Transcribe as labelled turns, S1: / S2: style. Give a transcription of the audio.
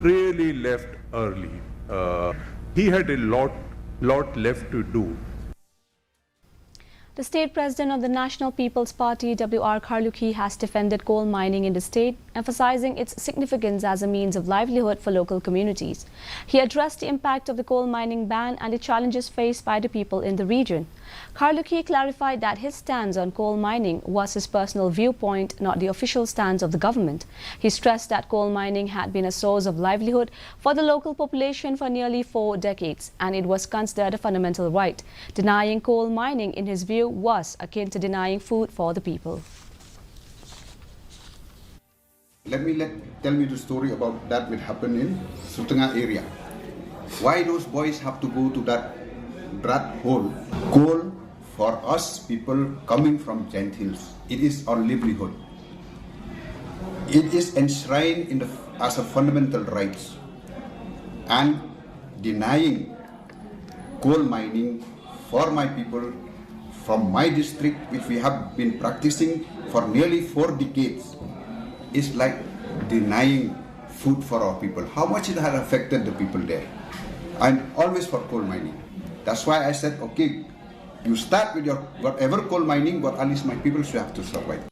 S1: really left early. He had a lot left to do.
S2: The state president of the National People's Party, W.R. Kharlukhi, has defended coal mining in the state, emphasizing its significance as a means of livelihood for local communities. He addressed the impact of the coal mining ban and the challenges faced by the people in the region. Kharlukhi clarified that his stance on coal mining was his personal viewpoint, not the official stance of the government. He stressed that coal mining had been a source of livelihood for the local population for nearly 4 decades, and it was considered a fundamental right. Denying coal mining, in his view, was akin to denying food for the people.
S3: Tell me the story about that which happened in Sutanga area. Why those boys have to go to that rat hole? Coal for us people coming from Giant Hills, it is our livelihood. It is enshrined as a fundamental rights, and denying coal mining for my people from my district, which we have been practicing for nearly 4 decades, is like denying food for our people. How much it has affected the people there. I'm always for coal mining. That's why I said, okay, you start with your whatever coal mining, but at least my people should have to survive.